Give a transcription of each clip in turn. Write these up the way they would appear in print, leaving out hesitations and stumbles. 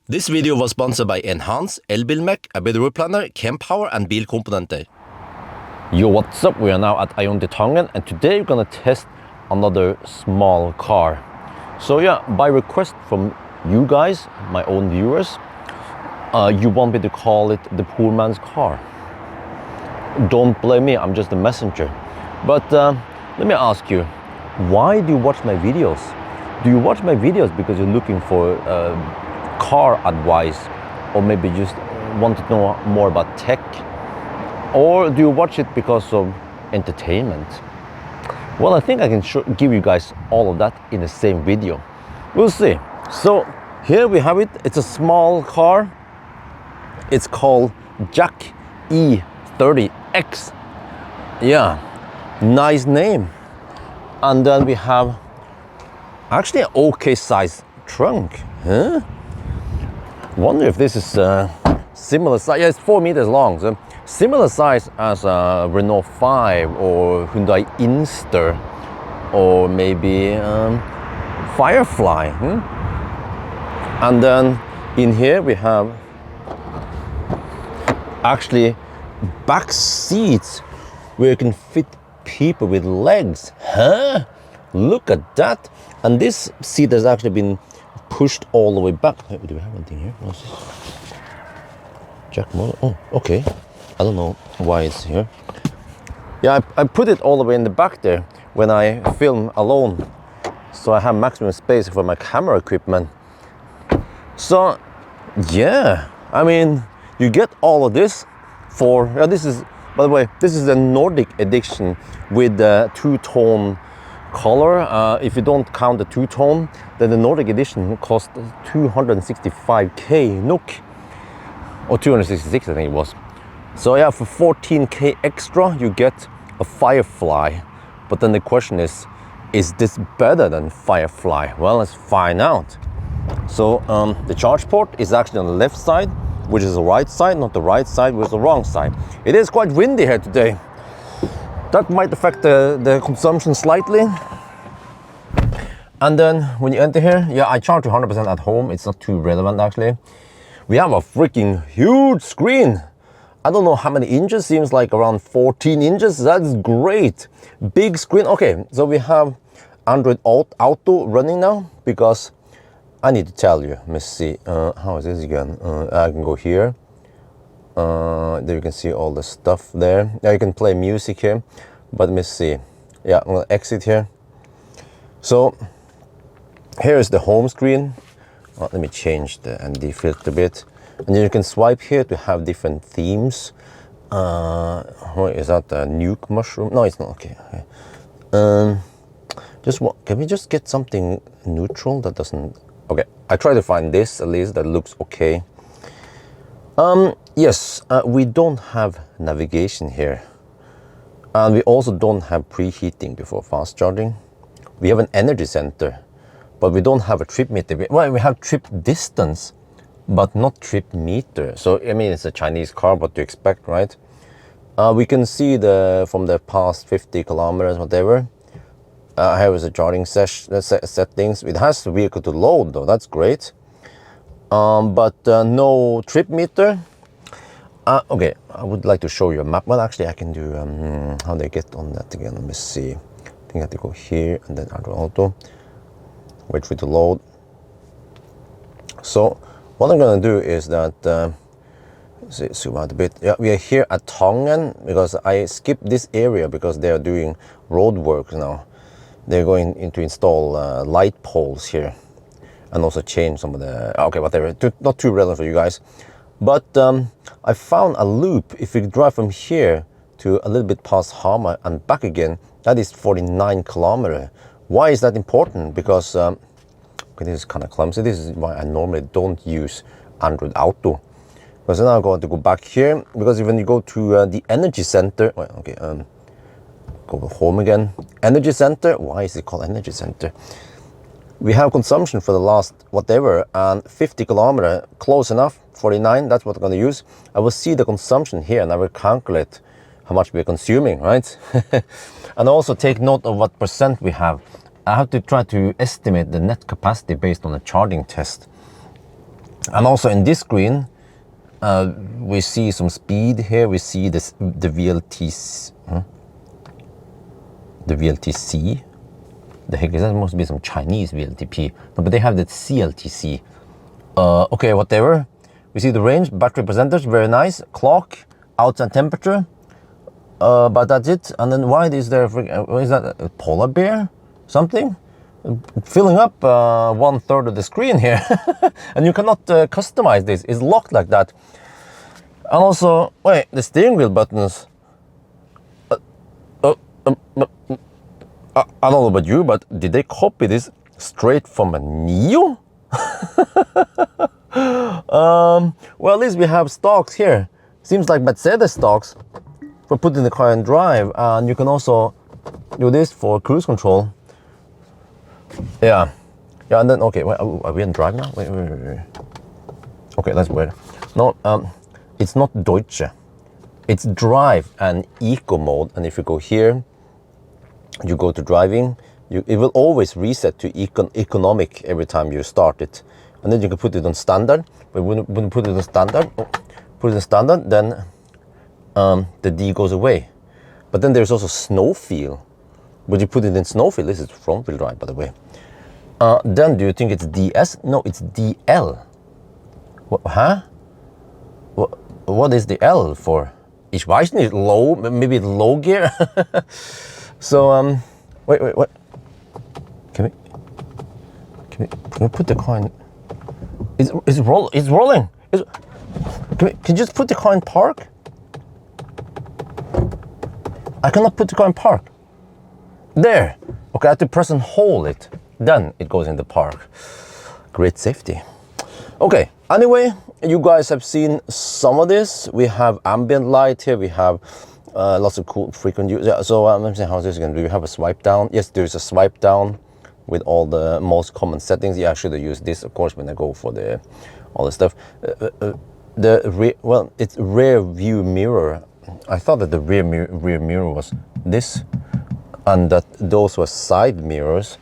This video was sponsored by Enhance, Elbilmek, ABRP Planner, Kempower and Bilkomponenter. Yo, what's up? We are now at Ioniq and today we're gonna test another small car. So yeah, by request from you guys, my own viewers, you want me to call it the poor man's car. Don't blame me, I'm just a messenger. But let me ask you, why do you watch my videos? Do you watch my videos because you're looking for car advice, or maybe just want to know more about tech, or do you watch it because of entertainment? Well, I think I can give you guys all of that in the same video. We'll see. So here we have it. It's a small car. It's called Jac E30X. Yeah, nice name. And then we have actually an okay size trunk. Huh? Wonder if this is similar size. Yeah, it's 4 meters long, so similar size as a Renault 5 or Hyundai Inster, or maybe Firefly. And then in here we have actually back seats where you can fit people with legs. Huh? Look at that. And this seat has actually been pushed all the way back. Do we have anything here? What's this? Jack model. Oh, okay. I don't know why it's here. Yeah, I put it all the way in the back there when I film alone, so I have maximum space for my camera equipment. So yeah, I mean, you get all of this for, this is, by the way, this is the Nordic Edition with the two-tone color. If you don't count the two-tone, then the Nordic Edition cost 265k NOK, or 266 I think it was. So yeah, for 14k extra you get a Firefly. But then the question is this better than Firefly? Well, let's find out. So the charge port is actually on the left side, which is the right side, not the right side, which is the wrong side. It is quite windy here today. That might affect the consumption slightly. And then when you enter here, yeah, I charge 100% at home. It's not too relevant actually. We have a freaking huge screen. I don't know how many inches, seems like around 14 inches. That's great. Big screen. Okay, so we have Android Auto running now, because I need to tell you. Let me see. How is this again? I can go here. There you can see all the stuff there. Now you can play music here, but let me see. Yeah, I'm gonna exit here. So here is the home screen. Let me change the ND filter a bit. And then you can swipe here to have different themes. What is that? A nuke mushroom? No, it's not. Okay. Can we just get something neutral that doesn't? Okay, I try to find this at least that looks okay. Yes, we don't have navigation here, and we also don't have preheating before fast charging. We have an energy center, but we don't have a trip meter. Well, we have trip distance, but not trip meter. So I mean, it's a Chinese car, what to expect, right? We can see from the past 50 kilometers, whatever. Here is the charging settings. It has the vehicle to load though, that's great. But no trip meter. Okay, I would like to show you a map. Well, actually I can do, how do I get on that again? Let me see. I think I have to go here and then Android Auto. Wait for it to load. So what I'm gonna do is that, zoom out a bit. Yeah, we are here at Tangen because I skipped this area because they are doing road work now. They're going in to install light poles here, and also change some of the, okay, whatever, not too relevant for you guys. But I found a loop. If you drive from here to a little bit past Hamar and back again, that is 49 kilometers. Why is that important? Because, okay, this is kind of clumsy. This is why I normally don't use Android Auto. Because then I'm going to go back here, because when you go to the energy center, well, okay, go home again. Energy center, why is it called energy center? We have consumption for the last whatever, and 50 kilometers, close enough, 49, that's what I'm gonna use. I will see the consumption here and I will calculate how much we're consuming, right? And also take note of what percent we have. I have to try to estimate the net capacity based on a charging test. And also in this screen, we see some speed here. We see this, the VLTC. The VLTC. The heck is that? Must be some Chinese VLTP. No, but they have that CLTC. Okay, whatever. We see the range, battery percentage, very nice. Clock, outside temperature. But that's it. And then why is there? What is that? A polar bear? Something? Filling up 1/3 of the screen here. And you cannot customize this. It's locked like that. And also, wait, the steering wheel buttons. I don't know about you, but did they copy this straight from a Neo? Well, at least we have stocks here. Seems like Mercedes stocks for putting the car in drive, and you can also do this for cruise control. Yeah, and then okay, wait, are we in drive now? Wait. Okay, that's weird. No, it's not Deutsche. It's drive and eco mode, and if you go here, you go to driving. It will always reset to economic every time you start it, and then you can put it on standard. But when you put it on standard, then the D goes away. But then there's also snow feel. Would you put it in snow feel? This is front wheel drive, by the way. Then do you think it's DS? No, it's DL. Huh? What is the L for? Ich weiß nicht. Low, maybe low gear. So wait. Can we put the car in? It's rolling. Can you just put the car in park? I cannot put the car in park. There. Okay, I have to press and hold it. Then it goes in the park. Great safety. Okay, anyway, you guys have seen some of this. We have ambient light here. We have lots of cool frequent use. Yeah, so let me see how this is going to do. We have a swipe down. Yes, there's a swipe down with all the most common settings. Yeah, I should have used this, of course, when I go for all the stuff. It's rear view mirror. I thought that the rear mirror was this, and that those were side mirrors.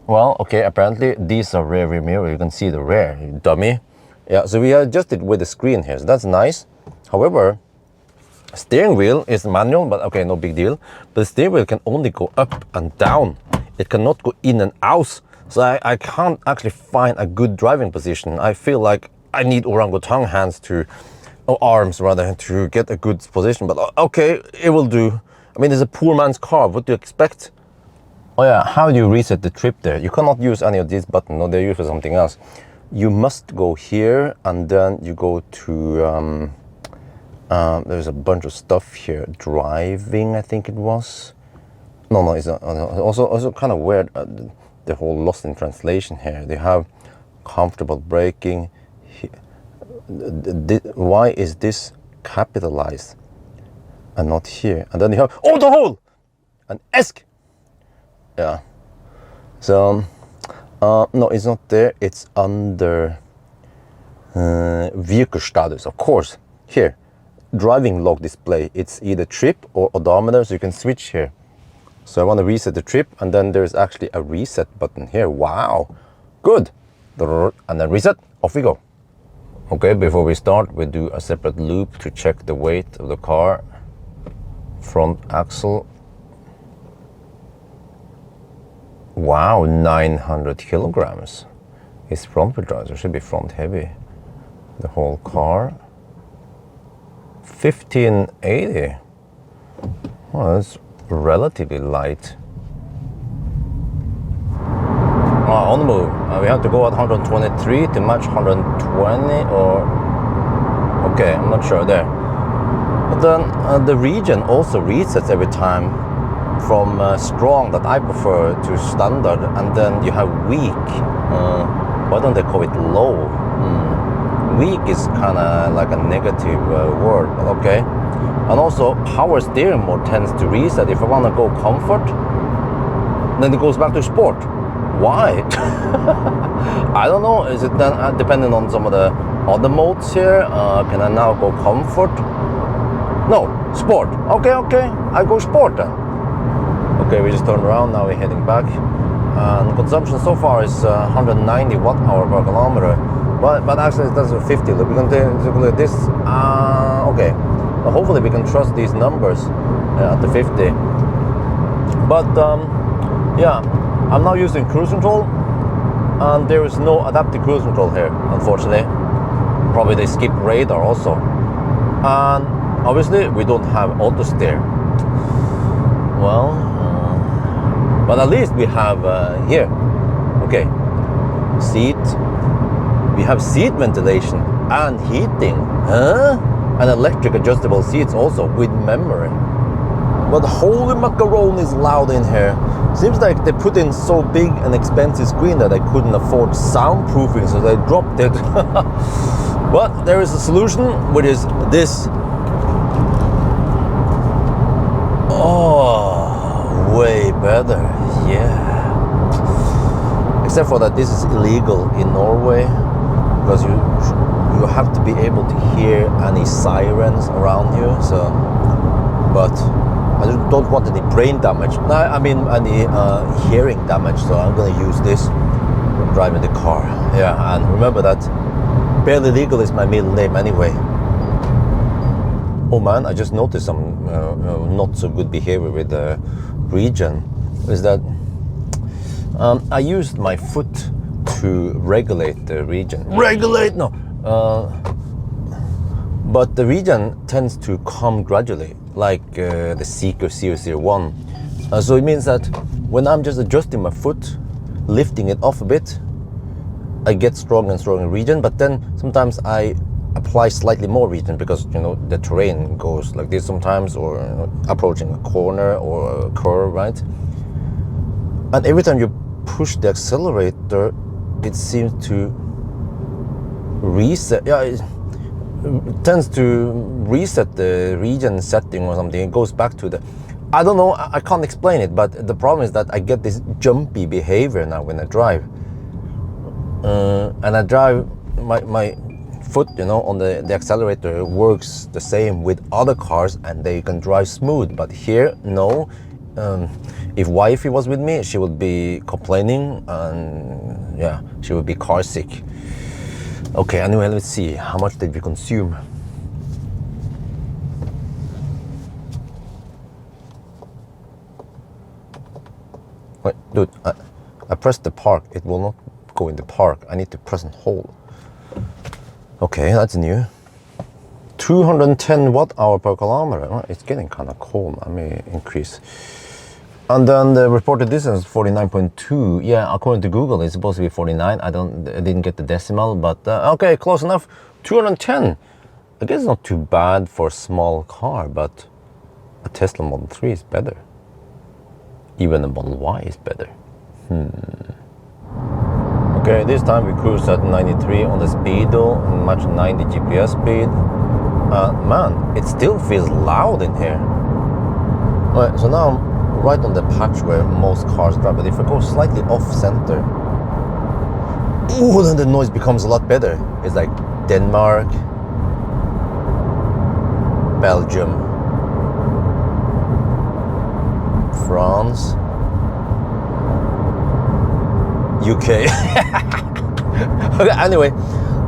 Well, okay, apparently these are rear view mirror. You can see the rear, you dummy. Yeah, so we adjusted with the screen here, so that's nice. However, steering wheel is manual, but okay, no big deal. But the steering wheel can only go up and down. It cannot go in and out. So I can't actually find a good driving position. I feel like I need orangutan hands or arms rather, to get a good position. But okay, it will do. I mean, it's a poor man's car. What do you expect? Oh yeah, how do you reset the trip there? You cannot use any of these buttons. No, they're used for something else. You must go here, and then you go to there's a bunch of stuff here. Driving, I think it was. No, it's not. Also kind of weird. The whole lost in translation here. They have comfortable braking. Why is this capitalized and not here? And then you have autohold and ESC. Yeah. So no, it's not there. It's under vehicle status, of course. Here, driving log display. It's either trip or odometer, so you can switch here. So I want to reset the trip, and then there's actually a reset button here. Wow, good. And then reset, off we go. Okay, before we start, we do a separate loop to check the weight of the car. Front axle. Wow, 900 kilograms. It's front wheel drive, so it should be front heavy. The whole car. 1580. Well, that's relatively light. On the move. We have to go at 123 to match 120, or okay, I'm not sure there. But then the region also resets every time from strong, that I prefer, to standard, and then you have weak. Why don't they call it low? Weak is kind of like a negative word, but okay. And also power steering mode tends to reset. If I want to go comfort, then it goes back to sport. Why? I don't know. Is it then depending on some of the other modes here? Can I now go comfort? No, sport. Okay, I go sport then. Okay, we just turned around, now we're heading back. And consumption so far is 190 watt-hour per kilometer. But actually that's a 50. Look, we're going to look at this. Okay. Well, hopefully we can trust these numbers at the 50. But yeah, I'm now using cruise control, and there is no adaptive cruise control here, unfortunately. Probably they skip radar also. And obviously we don't have auto steer. Well, but at least we have here. Okay, seat. We have seat ventilation and heating, and electric adjustable seats also with memory. But holy macaroni is loud in here. Seems like they put in so big and expensive screen that I couldn't afford soundproofing, so they dropped it. But there is a solution, which is this. Oh, way better, yeah. Except for that this is illegal in Norway, because you have to be able to hear any sirens around you. So, but I don't want any brain damage. No, I mean any hearing damage. So I'm gonna use this when driving the car. Yeah, and remember that barely legal is my middle name anyway. Oh man, I just noticed some not so good behavior with the region. Is that I used my foot to regulate the region. Regulate? No. But the region tends to come gradually, like the Seeker 001. So it means that when I'm just adjusting my foot, lifting it off a bit, I get stronger and stronger region, but then sometimes I apply slightly more region because, you know, the terrain goes like this sometimes, or you know, approaching a corner or a curve, right? And every time you push the accelerator, it seems to reset. Yeah, it tends to reset the region setting or something. It goes back to the, I don't know, I can't explain it, but the problem is that I get this jumpy behavior now when I drive. And I drive, my foot, you know, on the accelerator works the same with other cars and they can drive smooth, but here, no. If wifey was with me, she would be complaining, and yeah, she would be car sick. Okay, anyway, let's see, how much did we consume? Wait, dude, I pressed the park, it will not go in the park. I need to press and hold. Okay, that's new. 210 watt-hour per kilometer. Oh, it's getting kind of cold. I may increase. And then the reported distance 49.2. Yeah, according to Google, it's supposed to be 49. I didn't get the decimal, but okay, close enough. 210. I guess it's not too bad for a small car, but a Tesla Model 3 is better. Even a Model Y is better. Okay, this time we cruised at 93 on the speedo and match 90 GPS speed. Man, it still feels loud in here. Alright, so now I'm right on the patch where most cars drive, but if I go slightly off center, ooh, then the noise becomes a lot better. It's like Denmark, Belgium, France, UK. Okay, anyway,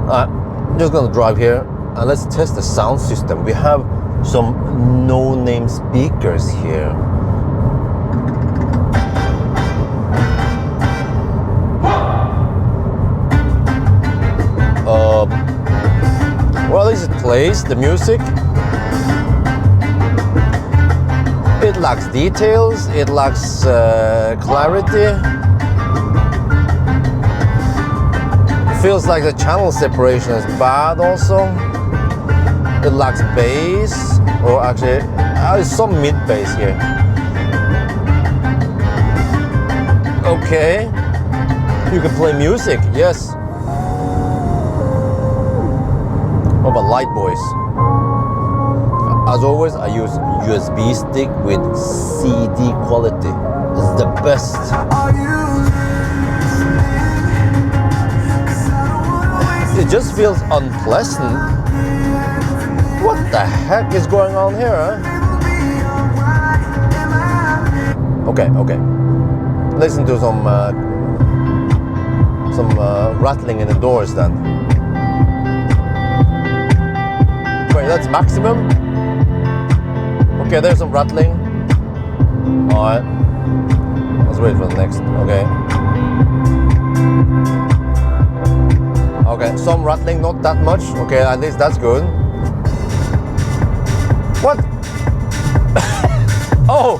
I'm just gonna drive here and let's test the sound system. We have some no-name speakers here. Well, this plays the music. It lacks details, it lacks clarity. It feels like the channel separation is bad also. It lacks bass, or actually there's some mid bass here. Okay, you can play music, yes. What about light boys? As always, I use USB stick with CD quality. It's the best. It just feels unpleasant. What the heck is going on here, huh? Okay. Listen to some rattling in the doors then. that's maximum. Okay, there's some rattling. Alright. Let's wait for the next. Okay. Okay, some rattling, not that much. Okay, at least that's good. What? Oh,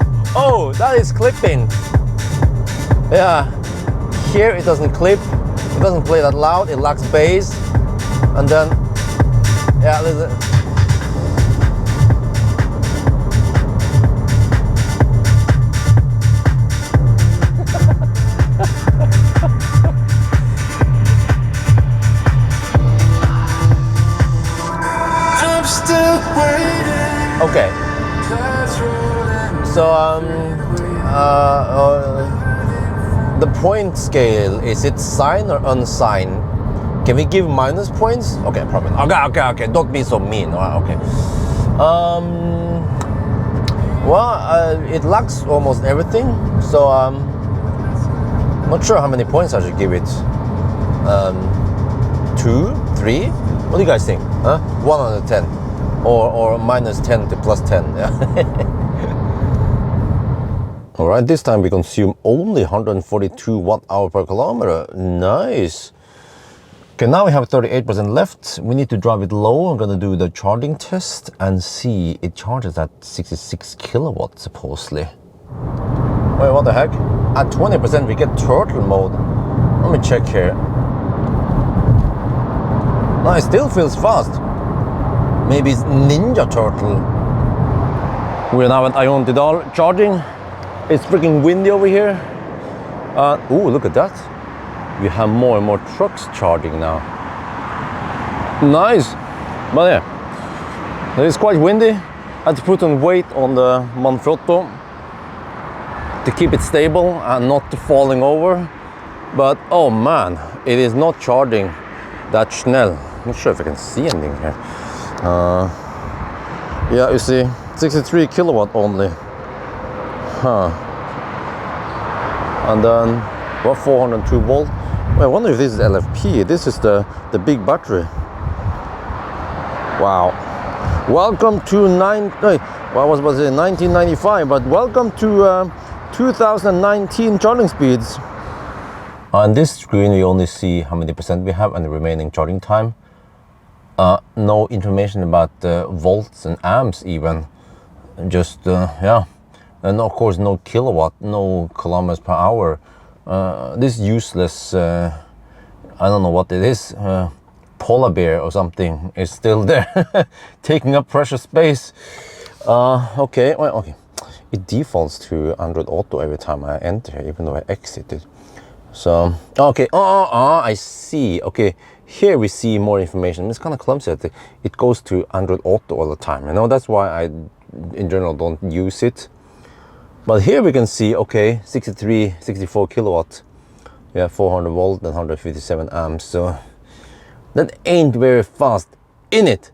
that is clipping. Yeah, here it doesn't clip. It doesn't play that loud. It lacks bass. And then, yeah, there's a... Okay. So the point scale, is it sign or unsigned? Can we give minus points? Okay, probably. Okay. Don't be so mean. Okay. Well, it lacks almost everything. So not sure how many points I should give it. 2, 3. What do you guys think? 1 out of 10. Or minus 10 to plus 10. Yeah. All right, this time we consume only 142 watt-hour per kilometer. Nice. Okay, now we have 38% left. We need to drive it low. I'm gonna do the charging test and see it charges at 66 kilowatts supposedly. Wait, what the heck? At 20% we get turtle mode. Let me check here. No, it still feels fast. Maybe it's Ninja Turtle. We're now at Ioniq charging. It's freaking windy over here. Oh, look at that. We have more and more trucks charging now. Nice. But yeah, it's quite windy. I had to put on weight on the Manfrotto to keep it stable and not falling over. But oh man, it is not charging that schnell. I'm not sure if I can see anything here. Yeah, you see, 63 kilowatt only. And then, what, 402 volt? Well, I wonder if this is LFP. This is the big battery. Wow. Welcome to 1995, but welcome to 2019 charging speeds. On this screen, we only see how many percent we have and the remaining charging time. No information about volts and amps even. Just, yeah. And of course, no kilowatt, no kilometers per hour. This useless, I don't know what it is, polar bear or something is still there, taking up precious space. Okay, well, okay. It defaults to Android Auto every time I enter, even though I exited. So, okay, I see. Okay, here we see more information. It's kind of clumsy. It goes to Android Auto all the time. You know, that's why I, in general, don't use it. But here we can see, okay, 64 kilowatt. Yeah, 400 volt and 157 amps. So that ain't very fast in it.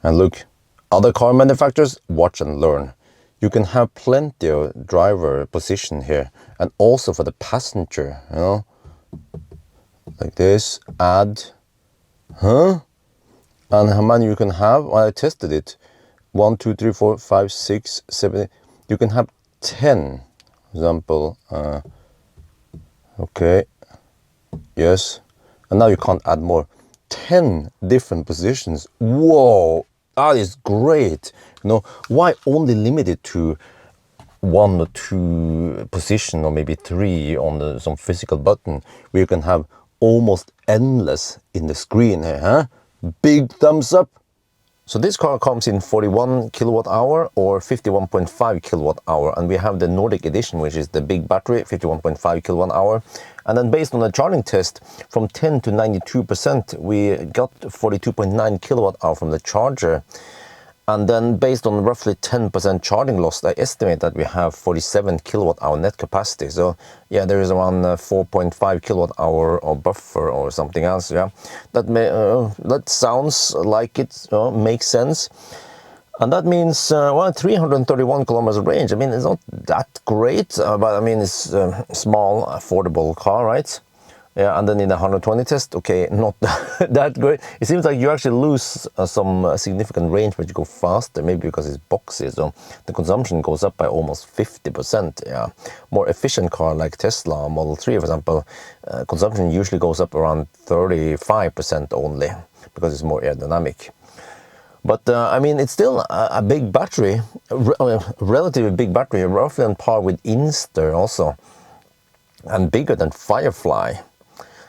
And look, other car manufacturers, watch and learn. You can have plenty of driver position here, and also for the passenger, you know, like this, add, and how many you can have? Well, I tested it, 1, 2, 3, 4, 5, 6, 7, you can have 10, for example, okay, yes, and now you can't add more, 10 different positions, whoa, that is great. You know, why only limit it to 1 or 2 position, or maybe 3 on some physical button, where you can have almost endless in the screen here, huh? Big thumbs up. So this car comes in 41 kilowatt hour or 51.5 kilowatt hour, and we have the Nordic Edition, which is the big battery, 51.5 kilowatt hour. And then based on the charging test, from 10 to 92%, we got 42.9 kilowatt hour from the charger. And then based on roughly 10% charging loss, I estimate that we have 47 kilowatt hour net capacity. So yeah, there is around 4.5 kilowatt hour of buffer or something else. Yeah, that sounds like it makes sense. And that means, well, 331 kilometers of range. I mean, it's not that great, but I mean, it's a small, affordable car, right? Yeah, and then in the 120 test, okay, not that great. It seems like you actually lose some significant range, but you go faster, maybe because it's boxy, so the consumption goes up by almost 50%. Yeah, more efficient car like Tesla Model 3, for example, consumption usually goes up around 35% only because it's more aerodynamic. But I mean, it's still a big battery, relatively big battery, roughly on par with Inster also, and bigger than Firefly.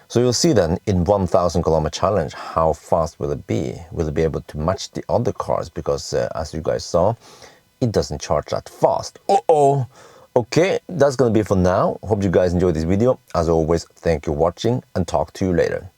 So you'll see then in 1,000 kilometer challenge, how fast will it be? Will it be able to match the other cars? Because as you guys saw, it doesn't charge that fast. Okay, that's gonna be for now. Hope you guys enjoyed this video. As always, thank you for watching and talk to you later.